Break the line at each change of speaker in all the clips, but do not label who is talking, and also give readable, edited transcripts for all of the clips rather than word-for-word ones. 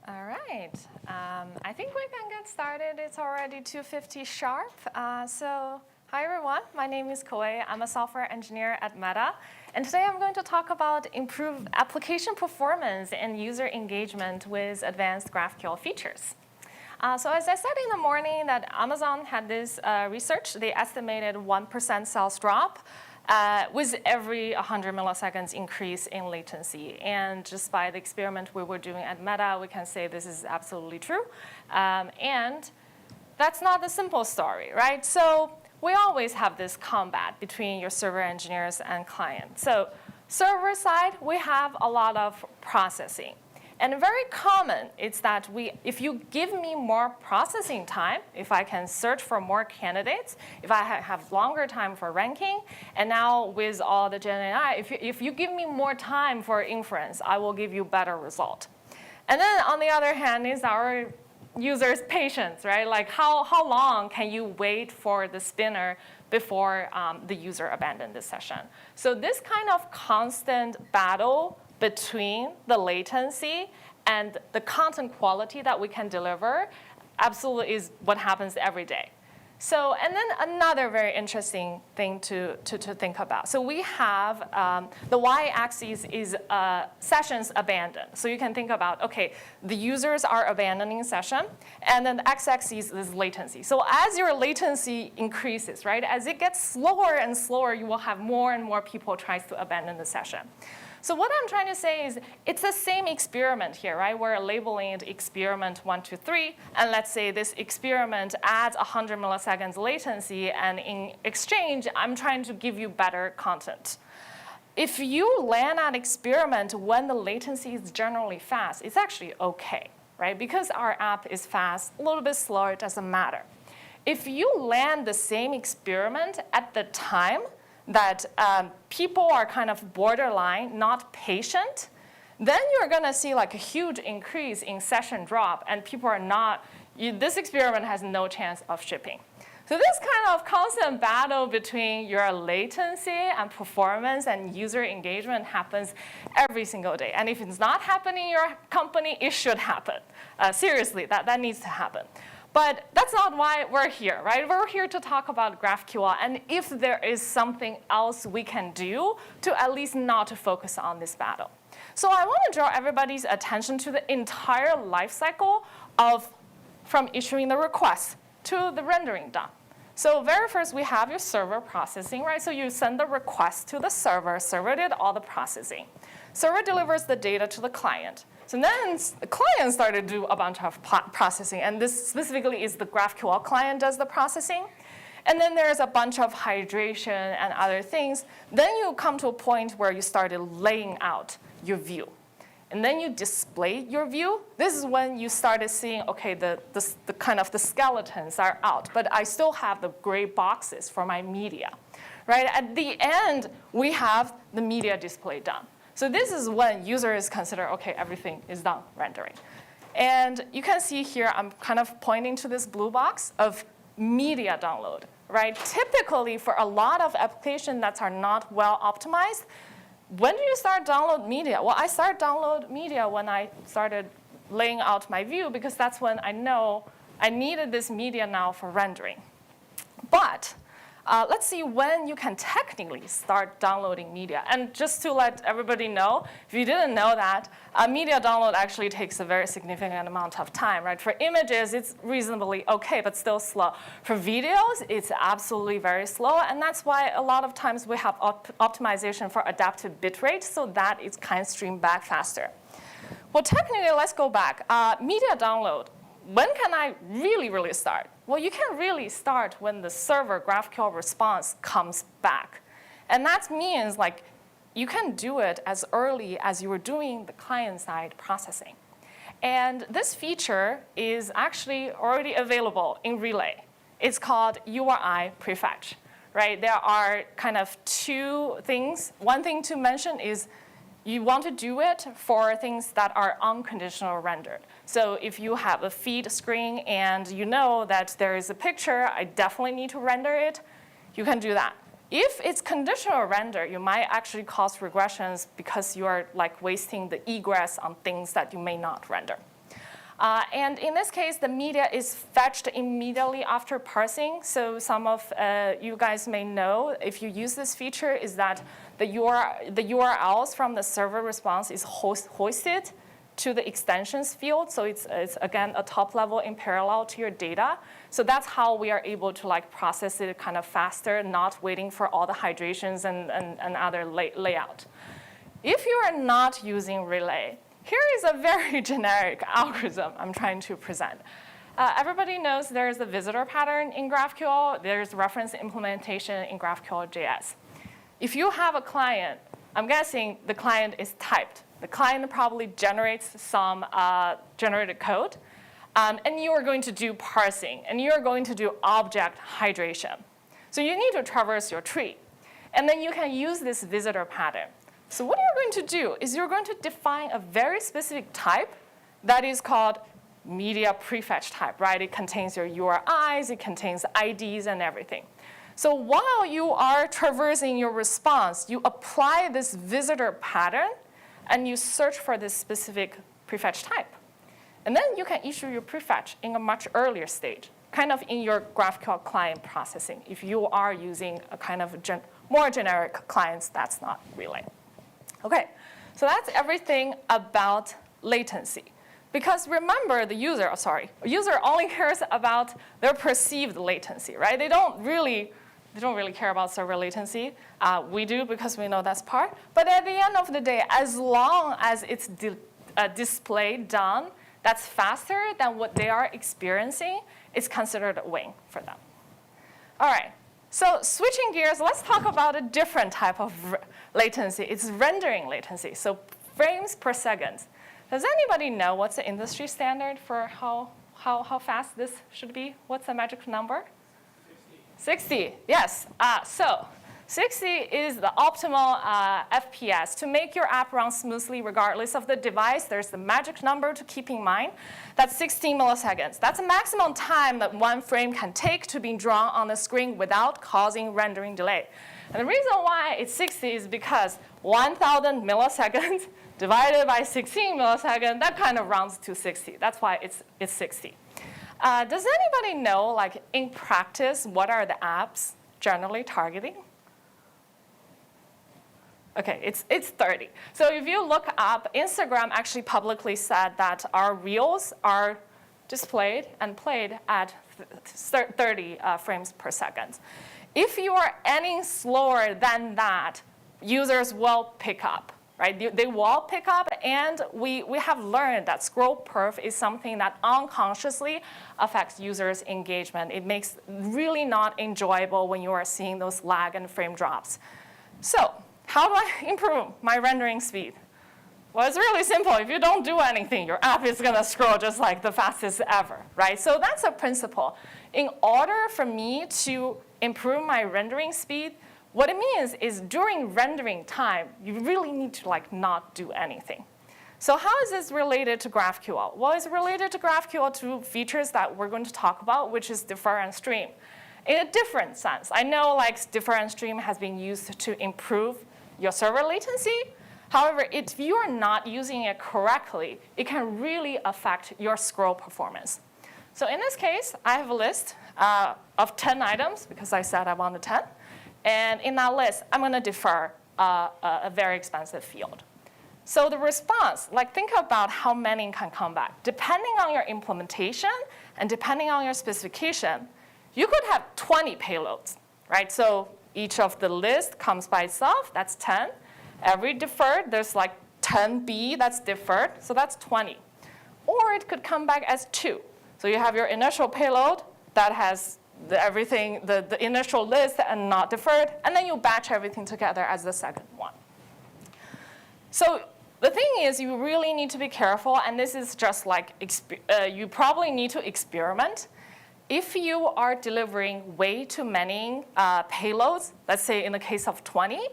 All right. I think we can get started. It's already 2:50 sharp. Hi everyone. My name is Kewei. I'm a software engineer at Meta. And today I'm going to talk about improved application performance and user engagement with advanced GraphQL features. So as I said in the morning that Amazon had this research, they estimated 1% sales drop with every 100 milliseconds increase in latency. And just by the experiment we were doing at Meta, we can say this is absolutely true. And that's not the simple story, right? So we always have this combat between your server engineers and client. So server side, we have a lot of processing. And very common is that if you give me more processing time, if I can search for more candidates, if I have longer time for ranking, and now with all the Gen AI, if you give me more time for inference, I will give you better result. And then on the other hand is our users' patience, right? Like how long can you wait for the spinner before the user abandons the session? So this kind of constant battle between the latency and the content quality that we can deliver absolutely is what happens every day. So, and then another very interesting thing to think about. So we have the y-axis is sessions abandoned. So you can think about, okay, the users are abandoning session, and then the x-axis is latency. So as your latency increases, right, as it gets slower and slower, you will have more and more people tries to abandon the session. So what I'm trying to say is it's the same experiment here, right? We're labeling it experiment 1, 2, 3. And let's say this experiment adds 100 milliseconds latency. And in exchange, I'm trying to give you better content. If you land an experiment when the latency is generally fast, it's actually OK, right? Because our app is fast, a little bit slower, it doesn't matter. If you land the same experiment at the time that people are kind of borderline, not patient, then you're going to see like a huge increase in session drop, and people are not, this experiment has no chance of shipping. So this kind of constant battle between your latency and performance and user engagement happens every single day. And if it's not happening in your company, it should happen. Seriously, that needs to happen. But that's not why we're here, right? We're here to talk about GraphQL and if there is something else we can do to at least not to focus on this battle. So I want to draw everybody's attention to the entire life cycle from issuing the request to the rendering done. So very first, we have your server processing, right? So you send the request to the server. Server did all the processing. Server delivers the data to the client. So then the client started to do a bunch of processing. And this specifically is the GraphQL client does the processing. And then there's a bunch of hydration and other things. Then you come to a point where you started laying out your view. And then you display your view. This is when you started seeing, OK, the kind of the skeletons are out. But I still have the gray boxes for my media. Right? At the end, we have the media display done. So this is when users consider, OK, everything is done rendering. And you can see here, I'm kind of pointing to this blue box of media download. Right? Typically, for a lot of applications that are not well optimized, when do you start download media? Well, I start download media when I started laying out my view, because that's when I know I needed this media now for rendering. But let's see when you can technically start downloading media. And just to let everybody know, if you didn't know that, media download actually takes a very significant amount of time, right? For images, it's reasonably OK, but still slow. For videos, it's absolutely very slow. And that's why a lot of times we have optimization for adaptive bitrate so that it can stream back faster. Well, technically, let's go back. Media download. When can I really start? Well, you can really start when the server GraphQL response comes back. And that means like you can do it as early as you were doing the client-side processing. And this feature is actually already available in Relay. It's called URI prefetch. Right? There are kind of two things. One thing to mention is you want to do it for things that are unconditional rendered. So if you have a feed screen and you know that there is a picture, I definitely need to render it, you can do that. If it's conditional render, you might actually cause regressions because you are like wasting the egress on things that you may not render. And in this case, the media is fetched immediately after parsing. So some of you guys may know, if you use this feature, is that the URLs from the server response is hoisted to the extensions field. So it's again, a top level in parallel to your data. So that's how we are able to like process it kind of faster, not waiting for all the hydrations and other layout. If you are not using relay, here is a very generic algorithm I'm trying to present. Everybody knows there's a visitor pattern in GraphQL. There's reference implementation in GraphQL.js. If you have a client, I'm guessing the client is typed. The client probably generates some generated code. And you are going to do parsing. And you are going to do object hydration. So you need to traverse your tree. And then you can use this visitor pattern. So what you're going to do is you're going to define a very specific type that is called media prefetch type, right? It contains your URIs, it contains IDs and everything. So while you are traversing your response, you apply this visitor pattern and you search for this specific prefetch type. And then you can issue your prefetch in a much earlier stage, kind of in your GraphQL client processing. If you are using a kind of more generic clients, that's not relay. Okay, so that's everything about latency. Because remember, the user only cares about their perceived latency, right? They don't really care about server latency. We do because we know that's part. But at the end of the day, as long as it's displayed done, that's faster than what they are experiencing, it's considered a win for them. All right, so switching gears, let's talk about a different type of latency. It's rendering latency, so frames per second. Does anybody know what's the industry standard for how fast this should be? What's the magic number? 60, yes. So 60 is the optimal FPS. To make your app run smoothly regardless of the device, there's the magic number to keep in mind. That's 16 milliseconds. That's the maximum time that one frame can take to be drawn on the screen without causing rendering delay. And the reason why it's 60 is because 1,000 milliseconds divided by 16 milliseconds, that kind of rounds to 60. That's why it's 60. Does anybody know, like in practice, what are the apps generally targeting? Okay, it's 30. So if you look up, Instagram actually publicly said that our reels are displayed and played at 30 frames per second. If you are any slower than that, users will pick up, right? They will pick up, and we have learned that scroll perf is something that unconsciously affects users' engagement. It makes really not enjoyable when you are seeing those lag and frame drops. So how do I improve my rendering speed? Well, it's really simple. If you don't do anything, your app is going to scroll just like the fastest ever, right? So that's a principle. In order for me to improve my rendering speed, what it means is during rendering time, you really need to like not do anything. So how is this related to GraphQL? Well, it's related to GraphQL to features that we're going to talk about, which is defer and stream. In a different sense, I know like defer and stream has been used to improve your server latency. However, if you are not using it correctly, it can really affect your scroll performance. So in this case, I have a list of 10 items because I said I wanted 10. And in that list, I'm going to defer a very expensive field. So the response, like think about how many can come back. Depending on your implementation and depending on your specification, you could have 20 payloads, right? So each of the list comes by itself, that's 10. Every deferred, there's like 10B that's deferred, so that's 20. Or it could come back as 2. So you have your initial payload that has the initial list and not deferred, and then you batch everything together as the second one. So the thing is, you really need to be careful, and this is just like, you probably need to experiment. If you are delivering way too many payloads, let's say in the case of 20,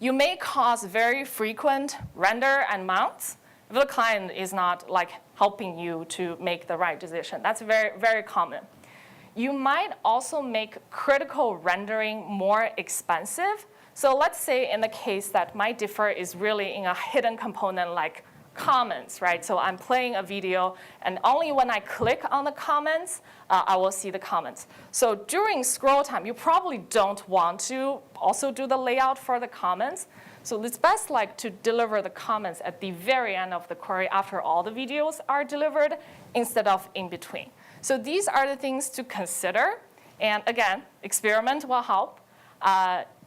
you may cause very frequent render and mounts if the client is not like helping you to make the right decision. That's very, very common. You might also make critical rendering more expensive. So let's say in the case that my defer is really in a hidden component like comments, right? So I'm playing a video, and only when I click on the comments, I will see the comments. So during scroll time, you probably don't want to also do the layout for the comments. So it's best to deliver the comments at the very end of the query after all the videos are delivered instead of in between. So these are the things to consider. And again, experiment will help.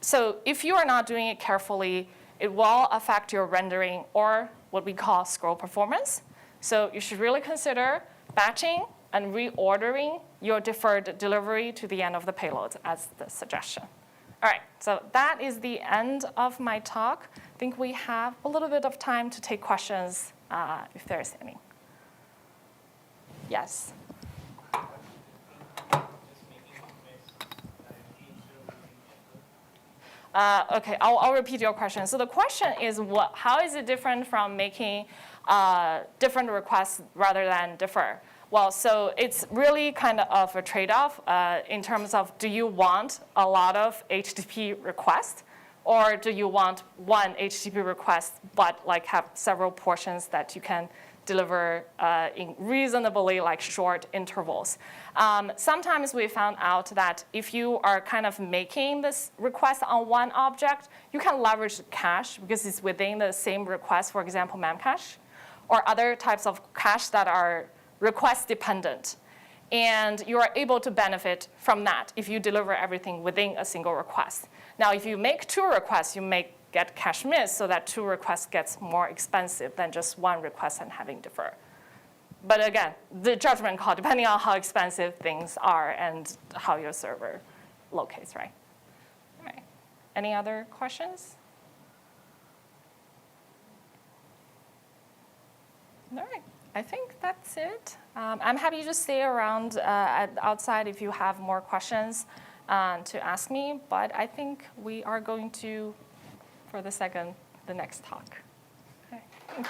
So if you are not doing it carefully, it will affect your rendering or what we call scroll performance. So you should really consider batching and reordering your deferred delivery to the end of the payload as the suggestion. All right, so that is the end of my talk. I think we have a little bit of time to take questions if there's any. Yes? OK, I'll repeat your question. So the question is, how is it different from making different requests rather than defer? Well, so it's really kind of a trade-off in terms of, do you want a lot of HTTP requests, or do you want one HTTP request but have several portions that you can deliver in reasonably short intervals? Sometimes we found out that if you are kind of making this request on one object, you can leverage cache because it's within the same request, for example, memcache, or other types of cache that are request dependent. And you are able to benefit from that if you deliver everything within a single request. Now, if you make two requests, you may get cache miss, so that two requests gets more expensive than just one request and having defer. But again, the judgment call, depending on how expensive things are and how your server locates, right? All right. Any other questions? All right. I think that's it. I'm happy to stay around outside if you have more questions to ask me. But I think we are going to, for the next talk. Okay.